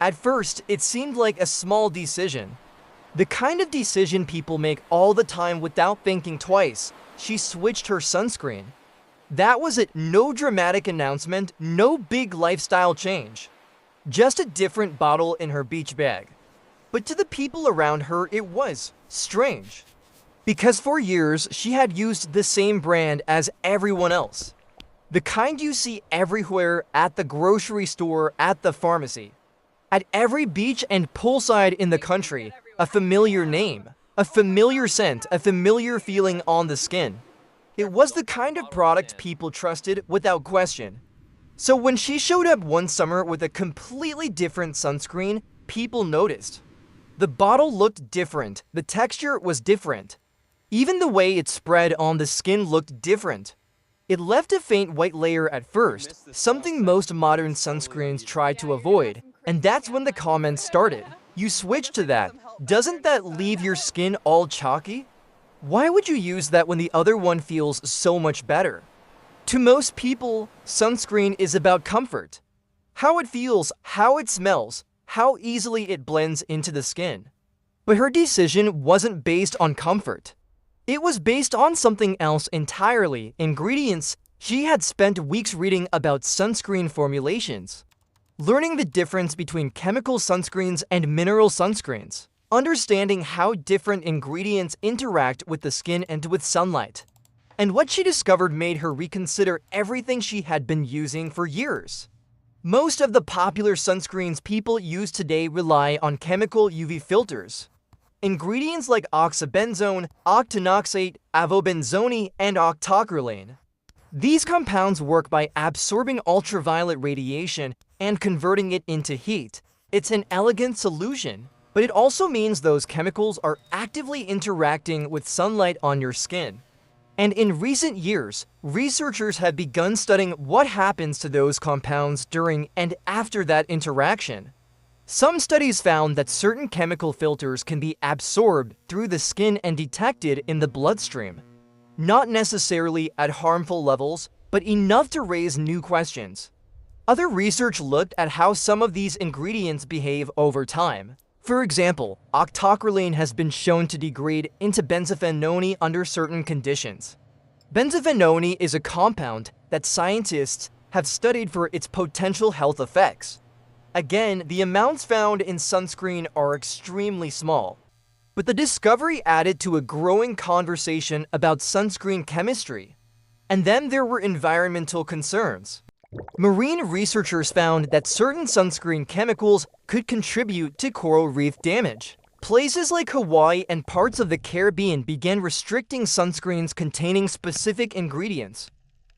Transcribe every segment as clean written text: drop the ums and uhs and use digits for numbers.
At first, it seemed like a small decision. The kind of decision people make all the time without thinking twice. She switched her sunscreen. That was it. No dramatic announcement, no big lifestyle change. Just a different bottle in her beach bag. But to the people around her, it was strange. Because for years, she had used the same brand as everyone else. The kind you see everywhere, at the grocery store, at the pharmacy. At every beach and poolside in the country, a familiar name, a familiar scent, a familiar feeling on the skin. It was the kind of product people trusted without question. So when she showed up one summer with a completely different sunscreen, people noticed. The bottle looked different, the texture was different. Even the way it spread on the skin looked different. It left a faint white layer at first, something most modern sunscreens try to avoid, and that's when the comments started. You switch to that. Doesn't that leave your skin all chalky? Why would you use that when the other one feels so much better? To most people, sunscreen is about comfort. How it feels, how it smells, how easily it blends into the skin. But her decision wasn't based on comfort. It was based on something else entirely, ingredients. She had spent weeks reading about sunscreen formulations, learning the difference between chemical sunscreens and mineral sunscreens, understanding how different ingredients interact with the skin and with sunlight. And what she discovered made her reconsider everything she had been using for years. Most of the popular sunscreens people use today rely on chemical UV filters. Ingredients like oxybenzone, octinoxate, avobenzone, and octocrylane. These compounds work by absorbing ultraviolet radiation and converting it into heat. It's an elegant solution, but it also means those chemicals are actively interacting with sunlight on your skin. And in recent years, researchers have begun studying what happens to those compounds during and after that interaction. Some studies found that certain chemical filters can be absorbed through the skin and detected in the bloodstream. Not necessarily at harmful levels, but enough to raise new questions. Other research looked at how some of these ingredients behave over time. For example, octocrylane has been shown to degrade into benzophenone under certain conditions. Benzophenone is a compound that scientists have studied for its potential health effects. Again, the amounts found in sunscreen are extremely small. But the discovery added to a growing conversation about sunscreen chemistry. And then there were environmental concerns. Marine researchers found that certain sunscreen chemicals could contribute to coral reef damage. Places like Hawaii and parts of the Caribbean began restricting sunscreens containing specific ingredients.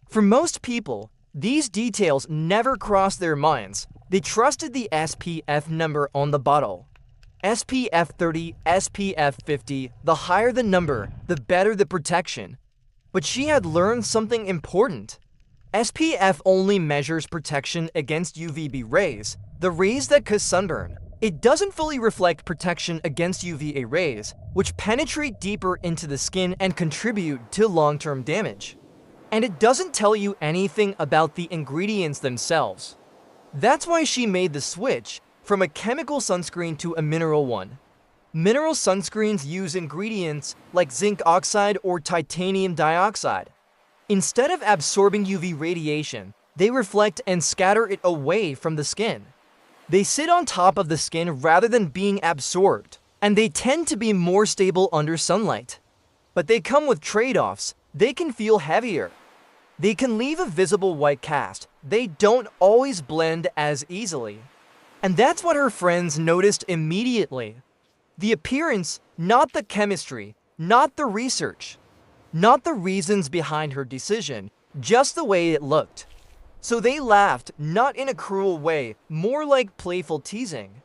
For most people, these details never crossed their minds. They trusted the SPF number on the bottle. SPF 30, SPF 50, the higher the number, the better the protection. But she had learned something important. SPF only measures protection against UVB rays, the rays that cause sunburn. It doesn't fully reflect protection against UVA rays, which penetrate deeper into the skin and contribute to long-term damage. And it doesn't tell you anything about the ingredients themselves. That's why she made the switch from a chemical sunscreen to a mineral one. Mineral sunscreens use ingredients like zinc oxide or titanium dioxide. Instead of absorbing UV radiation, they reflect and scatter it away from the skin. They sit on top of the skin rather than being absorbed, and they tend to be more stable under sunlight. But they come with trade-offs. They can feel heavier. They can leave a visible white cast. They don't always blend as easily. And that's what her friends noticed immediately. The appearance, not the chemistry, not the research, not the reasons behind her decision, just the way it looked. So they laughed, not in a cruel way, more like playful teasing.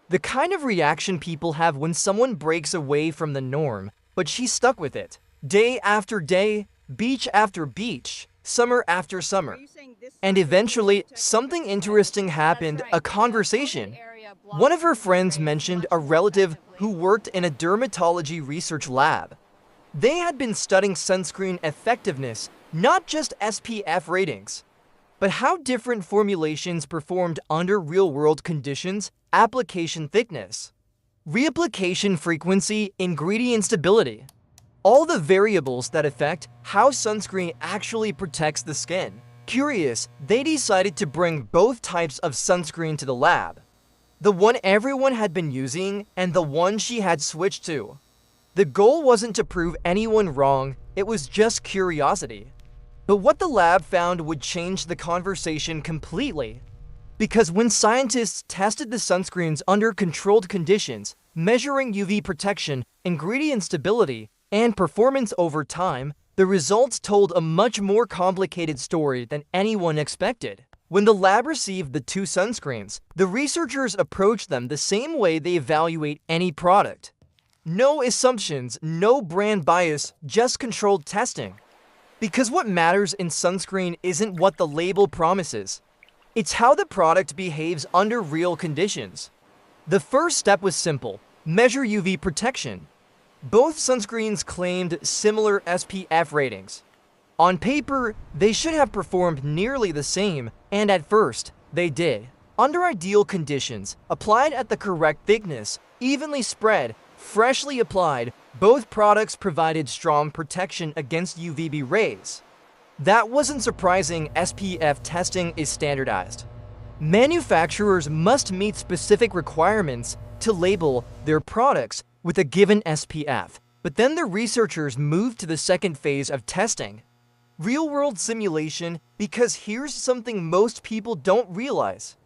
The kind of reaction people have when someone breaks away from the norm, but she stuck with it. Day after day, beach after beach, summer after summer. And eventually, something interesting happened, a conversation. One of her friends mentioned a relative who worked in a dermatology research lab. They had been studying sunscreen effectiveness, not just SPF ratings. But how different formulations performed under real-world conditions, application thickness, reapplication frequency, ingredient stability. All the variables that affect how sunscreen actually protects the skin. Curious, they decided to bring both types of sunscreen to the lab. The one everyone had been using and the one she had switched to. The goal wasn't to prove anyone wrong, it was just curiosity. But what the lab found would change the conversation completely. Because when scientists tested the sunscreens under controlled conditions, measuring UV protection, ingredient stability, and performance over time, the results told a much more complicated story than anyone expected. When the lab received the two sunscreens, the researchers approached them the same way they evaluate any product. No assumptions, no brand bias, just controlled testing. Because what matters in sunscreen isn't what the label promises. It's how the product behaves under real conditions. The first step was simple: measure UV protection. Both sunscreens claimed similar SPF ratings. On paper, they should have performed nearly the same, and at first, they did. Under ideal conditions, applied at the correct thickness, evenly spread, freshly applied, both products provided strong protection against UVB rays. That wasn't surprising. SPF testing is standardized. Manufacturers must meet specific requirements to label their products with a given SPF. But then the researchers moved to the second phase of testing: real-world simulation, because here's something most people don't realize.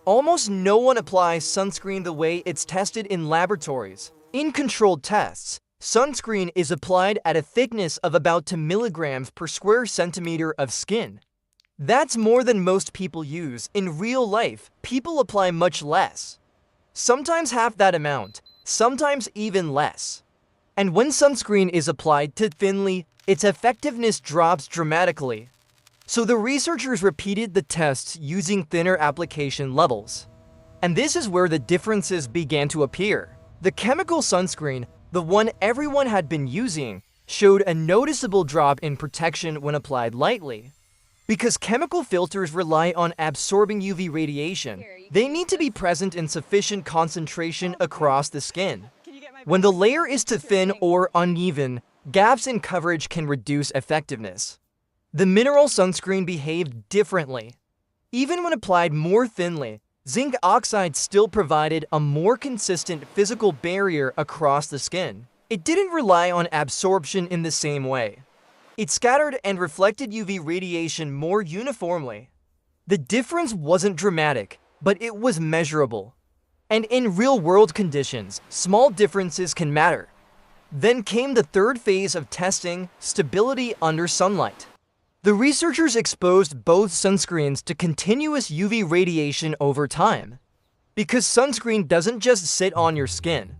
Almost no one applies sunscreen the way it's tested in laboratories. In controlled tests, sunscreen is applied at a thickness of about 2 milligrams per square centimeter of skin. That's more than most people use. In real life, people apply much less. Sometimes half that amount, sometimes even less. And when sunscreen is applied too thinly, its effectiveness drops dramatically. So the researchers repeated the tests using thinner application levels. And this is where the differences began to appear. The chemical sunscreen, the one everyone had been using, showed a noticeable drop in protection when applied lightly. Because chemical filters rely on absorbing UV radiation, they need to be present in sufficient concentration across the skin. When the layer is too thin or uneven, gaps in coverage can reduce effectiveness. The mineral sunscreen behaved differently. Even when applied more thinly, zinc oxide still provided a more consistent physical barrier across the skin. It didn't rely on absorption in the same way. It scattered and reflected UV radiation more uniformly. The difference wasn't dramatic, but it was measurable. And in real-world conditions, small differences can matter. Then came the third phase of testing: stability under sunlight. The researchers exposed both sunscreens to continuous UV radiation over time. Because sunscreen doesn't just sit on your skin.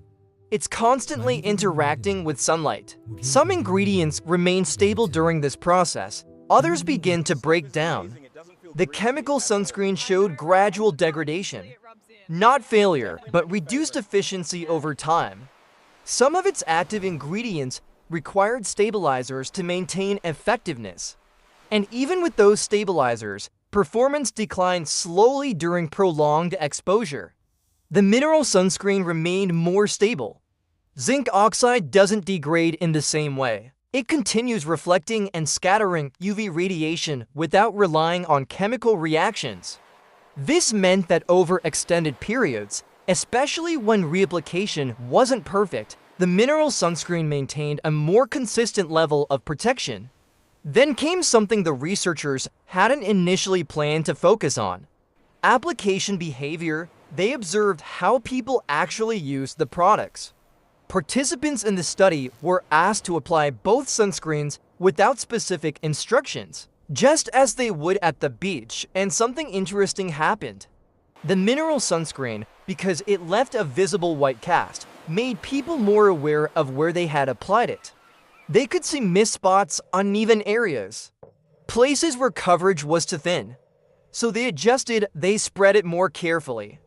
It's constantly interacting with sunlight. Some ingredients remain stable during this process, others begin to break down. The chemical sunscreen showed gradual degradation. Not failure, but reduced efficiency over time. Some of its active ingredients required stabilizers to maintain effectiveness. And even with those stabilizers, performance declined slowly during prolonged exposure. The mineral sunscreen remained more stable. Zinc oxide doesn't degrade in the same way. It continues reflecting and scattering UV radiation without relying on chemical reactions. This meant that over extended periods, especially when reapplication wasn't perfect, the mineral sunscreen maintained a more consistent level of protection. Then came something the researchers hadn't initially planned to focus on: application behavior. They observed how people actually used the products. Participants in the study were asked to apply both sunscreens without specific instructions, just as they would at the beach, and something interesting happened. The mineral sunscreen, because it left a visible white cast, made people more aware of where they had applied it. They could see missed spots, uneven areas, places where coverage was too thin. So they spread it more carefully.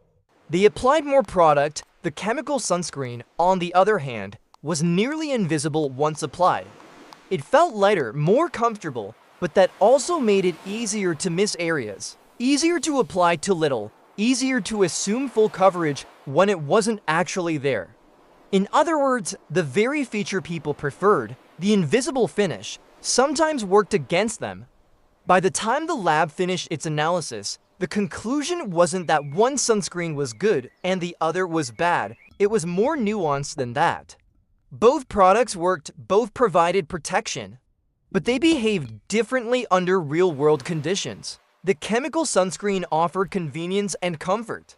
They applied more product. The chemical sunscreen, on the other hand, was nearly invisible once applied. It felt lighter, more comfortable, but that also made it easier to miss areas, easier to apply to little, easier to assume full coverage when it wasn't actually there. In other words, the very feature people preferred, the invisible finish, sometimes worked against them. By the time the lab finished its analysis, the conclusion wasn't that one sunscreen was good and the other was bad. It was more nuanced than that. Both products worked, both provided protection, but they behaved differently under real-world conditions. The chemical sunscreen offered convenience and comfort.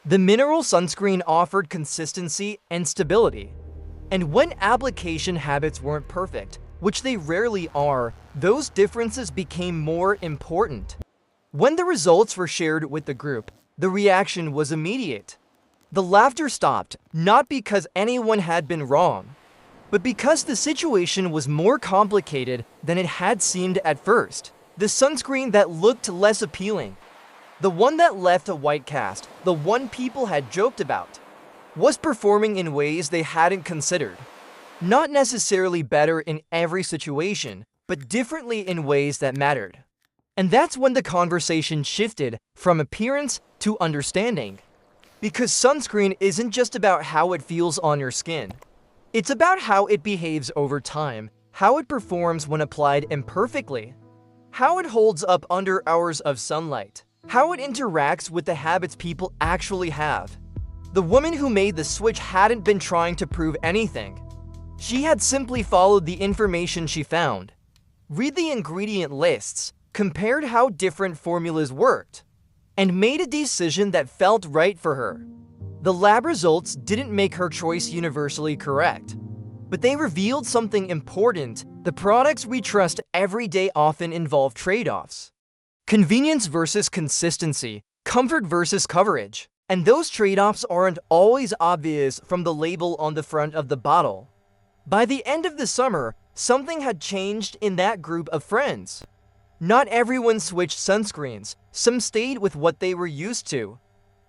The mineral sunscreen offered consistency and stability. And when application habits weren't perfect, which they rarely are, those differences became more important. When the results were shared with the group, the reaction was immediate. The laughter stopped, not because anyone had been wrong, but because the situation was more complicated than it had seemed at first. The sunscreen that looked less appealing, the one that left a white cast, the one people had joked about, was performing in ways they hadn't considered. Not necessarily better in every situation, but differently in ways that mattered. And that's when the conversation shifted from appearance to understanding. Because sunscreen isn't just about how it feels on your skin. It's about how it behaves over time, how it performs when applied imperfectly, how it holds up under hours of sunlight, how it interacts with the habits people actually have. The woman who made the switch hadn't been trying to prove anything. She had simply followed the information she found. Read the ingredient lists, compared how different formulas worked, and made a decision that felt right for her. The lab results didn't make her choice universally correct, but they revealed something important. The products we trust every day often involve trade-offs. Convenience versus consistency, comfort versus coverage. And those trade-offs aren't always obvious from the label on the front of the bottle. By the end of the summer, something had changed in that group of friends. Not everyone switched sunscreens. Some stayed with what they were used to.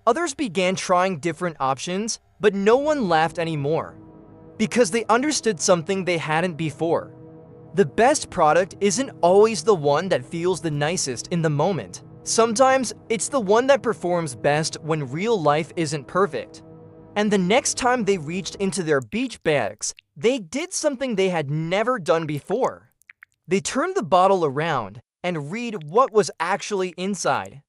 Others began trying different options, but no one laughed anymore, because they understood something they hadn't before. The best product isn't always the one that feels the nicest in the moment. Sometimes it's the one that performs best when real life isn't perfect. And the next time they reached into their beach bags, they did something they had never done before. They turned the bottle around and read what was actually inside.